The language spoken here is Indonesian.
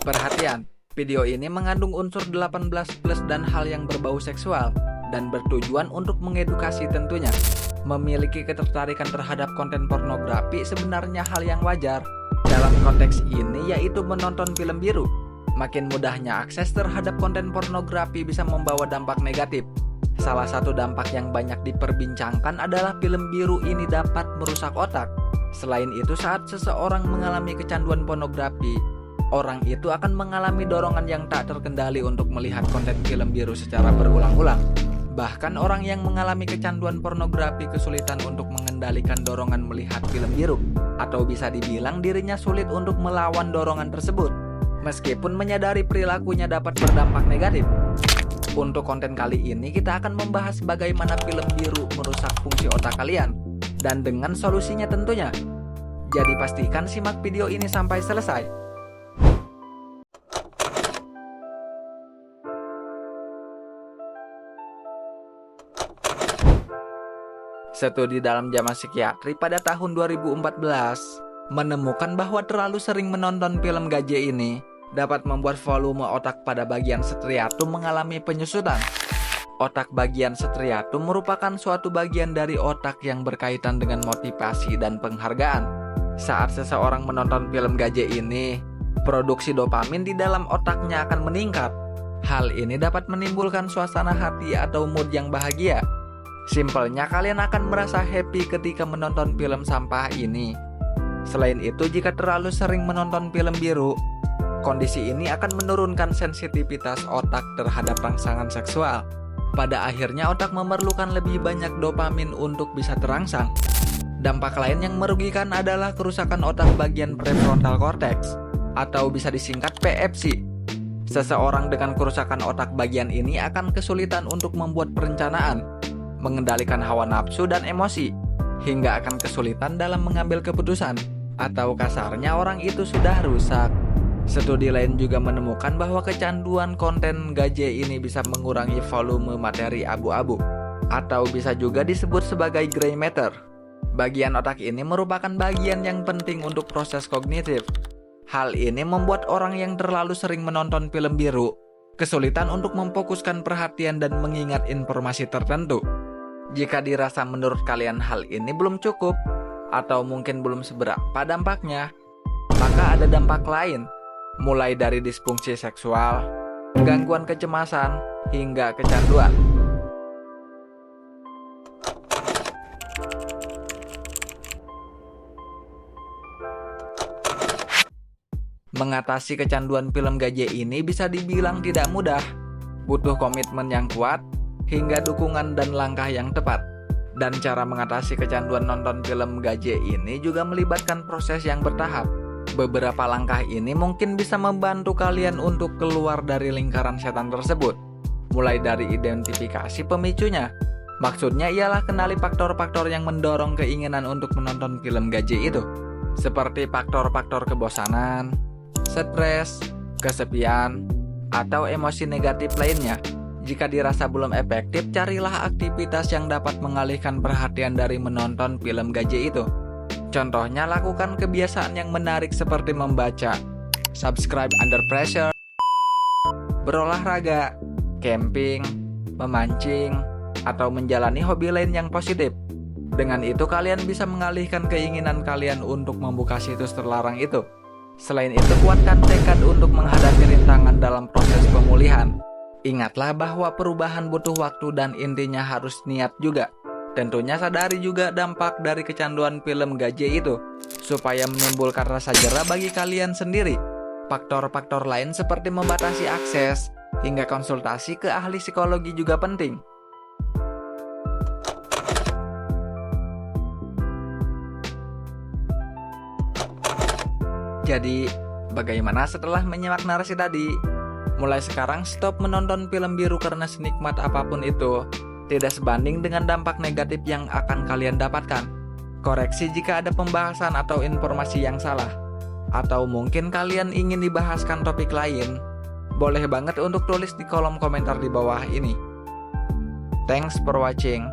Perhatian, video ini mengandung unsur 18+ dan hal yang berbau seksual dan bertujuan untuk mengedukasi tentunya. Memiliki ketertarikan terhadap konten pornografi sebenarnya hal yang wajar. Dalam konteks ini yaitu menonton film biru. Makin mudahnya akses terhadap konten pornografi bisa membawa dampak negatif. Salah satu dampak yang banyak diperbincangkan adalah film biru ini dapat merusak otak. Selain itu, saat seseorang mengalami kecanduan pornografi, orang itu akan mengalami dorongan yang tak terkendali untuk melihat konten film biru secara berulang-ulang. Bahkan orang yang mengalami kecanduan pornografi kesulitan untuk mengendalikan dorongan melihat film biru, atau bisa dibilang dirinya sulit untuk melawan dorongan tersebut, meskipun menyadari perilakunya dapat berdampak negatif. Untuk konten kali ini kita akan membahas bagaimana film biru merusak fungsi otak kalian, dan dengan solusinya tentunya. Jadi pastikan simak video ini sampai selesai. Studi dalam JAMA Psikiatri pada tahun 2014 menemukan bahwa terlalu sering menonton film gaje ini dapat membuat volume otak pada bagian striatum mengalami penyusutan. Otak bagian striatum merupakan suatu bagian dari otak yang berkaitan dengan motivasi dan penghargaan. Saat seseorang menonton film gaje ini, produksi dopamin di dalam otaknya akan meningkat. Hal ini dapat menimbulkan suasana hati atau mood yang bahagia. Simpelnya, kalian akan merasa happy ketika menonton film sampah ini. Selain itu, jika terlalu sering menonton film biru, kondisi ini akan menurunkan sensitivitas otak terhadap rangsangan seksual. Pada akhirnya otak memerlukan lebih banyak dopamin untuk bisa terangsang. Dampak lain yang merugikan adalah kerusakan otak bagian prefrontal cortex, atau bisa disingkat PFC. Seseorang dengan kerusakan otak bagian ini akan kesulitan untuk membuat perencanaan, mengendalikan hawa nafsu dan emosi, hingga akan kesulitan dalam mengambil keputusan, atau kasarnya orang itu sudah rusak. Studi lain juga menemukan bahwa kecanduan konten gaje ini bisa mengurangi volume materi abu-abu, atau bisa juga disebut sebagai gray matter. Bagian otak ini merupakan bagian yang penting untuk proses kognitif. Hal ini membuat orang yang terlalu sering menonton film biru kesulitan untuk memfokuskan perhatian dan mengingat informasi tertentu. Jika dirasa menurut kalian hal ini belum cukup, atau mungkin belum seberapa dampaknya, maka ada dampak lain, mulai dari disfungsi seksual, gangguan kecemasan, hingga kecanduan. Mengatasi kecanduan film gaje ini bisa dibilang tidak mudah, butuh komitmen yang kuat, hingga dukungan dan langkah yang tepat. Dan cara mengatasi kecanduan nonton film gaje ini juga melibatkan proses yang bertahap. Beberapa langkah ini mungkin bisa membantu kalian untuk keluar dari lingkaran setan tersebut. Mulai dari identifikasi pemicunya. Maksudnya ialah kenali faktor-faktor yang mendorong keinginan untuk menonton film gaje itu, seperti faktor-faktor kebosanan, stres, kesepian, atau emosi negatif lainnya. Jika dirasa belum efektif, carilah aktivitas yang dapat mengalihkan perhatian dari menonton film gaje itu. Contohnya, lakukan kebiasaan yang menarik seperti membaca, subscribe under pressure, berolahraga, camping, memancing, atau menjalani hobi lain yang positif. Dengan itu kalian bisa mengalihkan keinginan kalian untuk membuka situs terlarang itu. Selain itu, kuatkan tekad untuk menghadapi rintangan dalam proses pemulihan. Ingatlah bahwa perubahan butuh waktu dan intinya harus niat juga. Tentunya sadari juga dampak dari kecanduan film gaje itu, supaya menimbulkan rasa jera bagi kalian sendiri. Faktor-faktor lain seperti membatasi akses, hingga konsultasi ke ahli psikologi juga penting. Jadi, bagaimana setelah menyimak narasi tadi? Mulai sekarang stop menonton film biru karena senikmat apapun itu tidak sebanding dengan dampak negatif yang akan kalian dapatkan. Koreksi jika ada pembahasan atau informasi yang salah, atau mungkin kalian ingin dibahaskan topik lain, boleh banget untuk tulis di kolom komentar di bawah ini. Thanks for watching.